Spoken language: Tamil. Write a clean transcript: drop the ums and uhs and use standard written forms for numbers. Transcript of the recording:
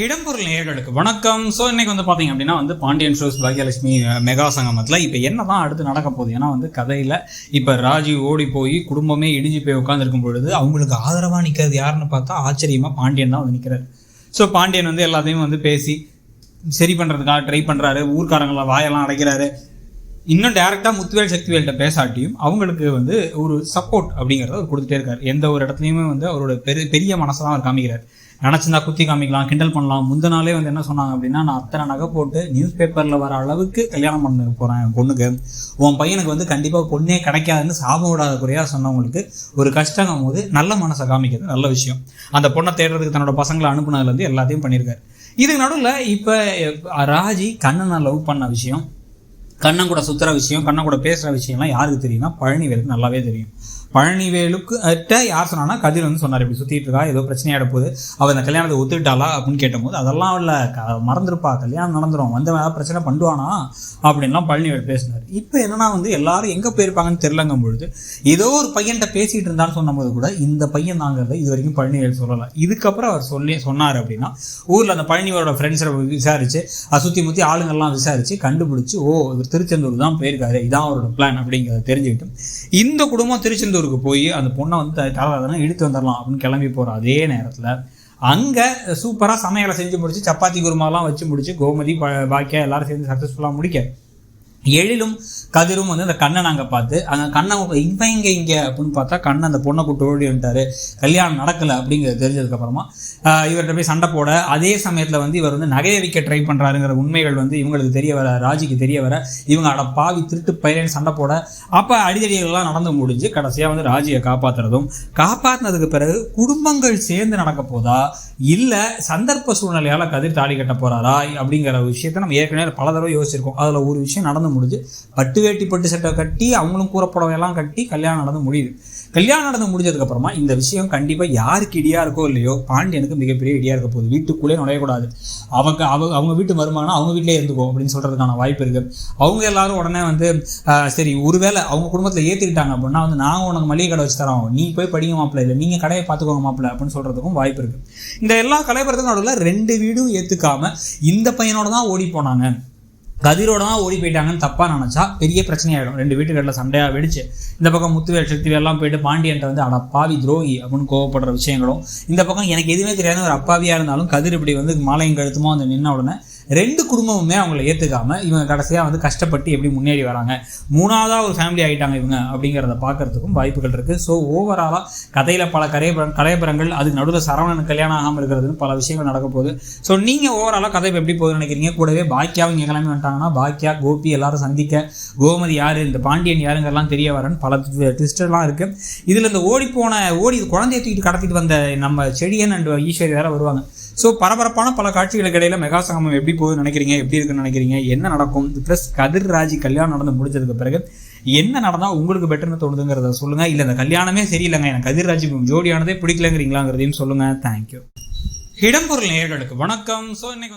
இடம்பொருள் நேயர்களுக்கு வணக்கம். ஸோ இன்னைக்கு பார்த்தீங்க அப்படின்னா பாண்டியன் ஷோஸ் பாக்யலட்சுமி மெகா சங்கமத்தில் இப்போ என்னதான் அடுத்து நடக்க போகுது. ஏன்னா கதையில் இப்போ ராஜீவ் ஓடி போய் குடும்பமே இடிஞ்சு போய் உட்காந்துருக்கும் பொழுது அவங்களுக்கு ஆதரவாக நிற்கிறது யாருன்னு பார்த்தா ஆச்சரியமாக பாண்டியன் தான் நிற்கிறார். ஸோ பாண்டியன் எல்லாத்தையும் பேசி சரி பண்ணுறதுக்காக ட்ரை பண்ணுறாரு. ஊர்க்காரங்களை வாயெல்லாம் அடைக்கிறாரு. இன்னும் டேரெக்டாக முத்துவேல் சக்திவேல்கிட்ட பேசாட்டியும் அவங்களுக்கு ஒரு சப்போர்ட் அப்படிங்கிறத அவர் கொடுத்துட்டே இருக்கார். எந்த ஒரு இடத்துலையுமே அவரோட பெரிய மனசை தான் அவர் காமிக்கிறார். நினச்சிருந்தா குத்தி காமிக்கலாம், கிண்டல் பண்ணலாம். முந்த நாளே என்ன சொன்னாங்க அப்படின்னா, நான் அத்தனை நகை போட்டு நியூஸ் பேப்பரில் வர அளவுக்கு கல்யாணம் பண்ண போகிறேன் என் பொண்ணுக்கு, உன் பையனுக்கு கண்டிப்பாக பொண்ணே கிடைக்காதுன்னு சாபம் விடாத குறையாக சொன்னவங்களுக்கு ஒரு கஷ்டங்கும் போது நல்ல மனசை காமிக்கிறது நல்ல விஷயம். அந்த பொண்ணை தேடுறதுக்கு தன்னோட பசங்களை அனுப்புனதுலேருந்து எல்லாத்தையும் பண்ணியிருக்காரு. இதுக்கு நடுவில் இப்போ ராஜி கண்ணனை லவ் பண்ண விஷயம், கண்ணன் கூட சுற்றுற விஷயம், கண்ணன் கூட பேசுகிற விஷயம்லாம் யாருக்கு தெரியும்னா பழனிவேலுக்கு நல்லாவே தெரியும். பழனிவேலுக்கு யார் சொன்னான்னா கதிர் சொன்னார், இப்படி சுற்றிட்டு இருக்கா, ஏதோ பிரச்சனையாட போகுது, அவள் அந்த கல்யாணத்தை ஒத்துக்கிட்டாளா அப்படின்னு கேட்டபோது அதெல்லாம் இல்லை, மறந்துருப்பா, கல்யாணம் நடந்துடும், ஏதாவது பிரச்சனை பண்ணுவானா அப்படின்லாம் பழனிவேல் பேசினார். இப்போ என்னன்னா எல்லாரும் எங்கே போயிருப்பாங்கன்னு தெரிலங்கும் பொழுது ஏதோ ஒரு பையன்கிட்ட பேசிகிட்டு இருந்தான்னு சொன்னபோது கூட இந்த பையன் தாங்கிறத இது வரைக்கும் பழனிவேல் சொல்லலை. இதுக்கப்புறம் அவர் சொன்னார் அப்படின்னா ஊரில் அந்த பழனிவேலோட ஃப்ரெண்ட்ஸை விசாரித்து சுற்றி முற்றி ஆளுங்கள்லாம் விசாரித்து கண்டுபிடிச்சி, ஓ இவர் திருச்செந்தூர் தான் போயிருக்காரு, இதான் அவரோட பிளான் அப்படிங்கிறத தெரிஞ்சுக்கிட்டு இந்த குடும்பம் திருச்செந்தூருக்கு போய் அந்த பொண்ணை தலதான இழுத்து வந்துடலாம் அப்படின்னு கிளம்பி போகிற அதே நேரத்தில் அங்கே சூப்பராக சமையலை செஞ்சு முடிச்சு சப்பாத்தி குருமாலாம் வச்சு முடிச்சு கோமதி பாக்கியா எல்லாரும் சேர்ந்து சக்ஸஸ்ஃபுல்லாக முடிக்க எழிலும் கதிரும் அந்த கண்ணை நாங்கள் பார்த்து அந்த கண்ணை இங்கே அப்படின்னு பார்த்தா கண்ணை அந்த பொண்ணை கூட்டு ஓடி வந்துட்டாரு, கல்யாணம் நடக்கலை அப்படிங்கிறது தெரிஞ்சதுக்கப்புறமா இவர்கிட்ட போய் சண்டை போட, அதே சமயத்தில் இவர் நகையை விற்க ட்ரை பண்ணுறாருங்கிற உண்மைகள் இவங்களுக்கு தெரிய வர, ராஜிக்கு தெரிய வர, இவங்க அட பாவி திருட்டு பயிரன்னு சண்டை போட, அப்போ அடிதடிகள்லாம் நடந்து முடிஞ்சு கடைசியாக ராஜியை காப்பாற்றினதுக்கு பிறகு குடும்பங்கள் சேர்ந்து நடக்க போதா இல்லை சந்தர்ப்ப சூழ்நிலையால் கதிர் தாலி கட்ட போகிறாரா அப்படிங்கிற விஷயத்த நம்ம ஏற்கனவே பல தடவை யோசிச்சிருக்கோம். அதில் ஒரு விஷயம் நடந்து முடிஞ்சு பட்டு வேட்டி பட்டு சட்டை கட்டி அவங்களும் கூறப்படவையெல்லாம் கட்டி கல்யாணம் நடந்து முடியுது. கல்யாணம் நடந்து முடிஞ்சதுக்கப்புறமா இந்த விஷயம் கண்டிப்பாக யாருக்கு இடியா இருக்கோ இல்லையோ பாண்டியனுக்கு மிகப்பெரிய இடியா இருக்க போகுது. வீட்டுக்குள்ளே நுழையக்கூடாது, அவங்க வீட்டு மருமகனா அவங்க வீட்டிலே இருந்துக்கும் அப்படின்னு சொல்கிறதுக்கான வாய்ப்பு இருக்குது. அவங்க எல்லாரும் உடனே சரி ஒருவேளை அவங்க குடும்பத்தில் ஏற்றிக்கிட்டாங்க அப்படின்னா நாங்கள் உனக்கு மளிகை கடை வச்சு தரோம், நீ போய் படிங்க மாப்பிள்ள, இல்லை நீங்கள் கடையை பார்த்துக்கோங்க மாப்பிள்ள அப்படின்னு சொல்கிறதுக்கும் வாய்ப்பு இருக்குது. இந்த எல்லா கலைபுரத்துக்கும் நடுவில் 2 வீடும் ஏற்றுக்காமல் இந்த பையனோட தான் ஓடி போனாங்க, கதிரோட தான் ஓடி போயிட்டாங்கன்னு தப்பாக நினச்சா பெரிய பிரச்சனையாயிடும். 2 வீட்டுகளில் சண்டையாக வெடிச்சு இந்த பக்கம் முத்துவேல் சக்திவேல்லாம் போயிட்டு பாண்டியன்ட்ட அட அப்பாவி துரோகி அப்படின்னு கோவப்படுற விஷயங்களும், இந்த பக்கம் எனக்கு எதுவுமே தெரியாத ஒரு அப்பாவியாக இருந்தாலும் கதிர் இப்படி மாலையும் கழுத்துமோ நின்ன உடனே 2 குடும்பமுமே அவங்கள ஏற்றுக்காமல் இவங்க கடைசியாக கஷ்டப்பட்டு எப்படி முன்னேறி வராங்க, 3ஆவதாக ஒரு ஃபேமிலி ஆகிட்டாங்க இவங்க அப்படிங்கிறத பார்க்கறதுக்கும் வாய்ப்புகள் இருக்குது. ஸோ ஓவராலாக கதையில் பல கலைபுரங்கள், அதுக்கு நடுவில் சரவணன் கல்யாணம் ஆகாமல் இருக்கிறதுன்னு பல விஷயங்கள் நடக்க போகுது. ஸோ நீங்கள் ஓவராலாக கதை எப்படி போகுதுன்னு நினைக்கிறீங்க? கூடவே பாக்கியாவும் இங்கே கிளம்பி வந்துட்டாங்கன்னா பாக்கியா கோபி எல்லாரும் சந்திக்க, கோமதி யார், இந்த பாண்டியன் யாருங்கெல்லாம் தெரிய வரன்னு பல ட்விஸ்டர்லாம் இருக்குது. இதில் இந்த ஓடி குழந்தைய தூக்கிட்டு கடத்திட்டு வந்த நம்ம செடியன் அண்ட் ஈஸ்வரி வேற வருவாங்க. ஸோ பரபரப்பான பல காட்சிகளுக்கு இடையில மெகா சங்கமம் எப்படி போகுதுன்னு நினைக்கிறீங்க, எப்படி இருக்குன்னு நினைக்கிறீங்க, என்ன நடக்கும், ப்ளஸ் கதிர் ராஜி கல்யாணம் நடந்து முடிஞ்சதுக்கு பிறகு என்ன நடந்தால் உங்களுக்கு பெட்டர்னு தோணுதுங்கிறத சொல்லுங்கள். இல்லை இந்த கல்யாணமே சரியில்லைங்க, எனக்கு கதிர் ராஜி ஜோடியானதே பிடிக்கலங்கிறீங்களாங்கிறதையும் சொல்லுங்கள். தேங்க்யூ. இடம்பொருள் நேயர்களுக்கு வணக்கம். ஸோ இன்னைக்கு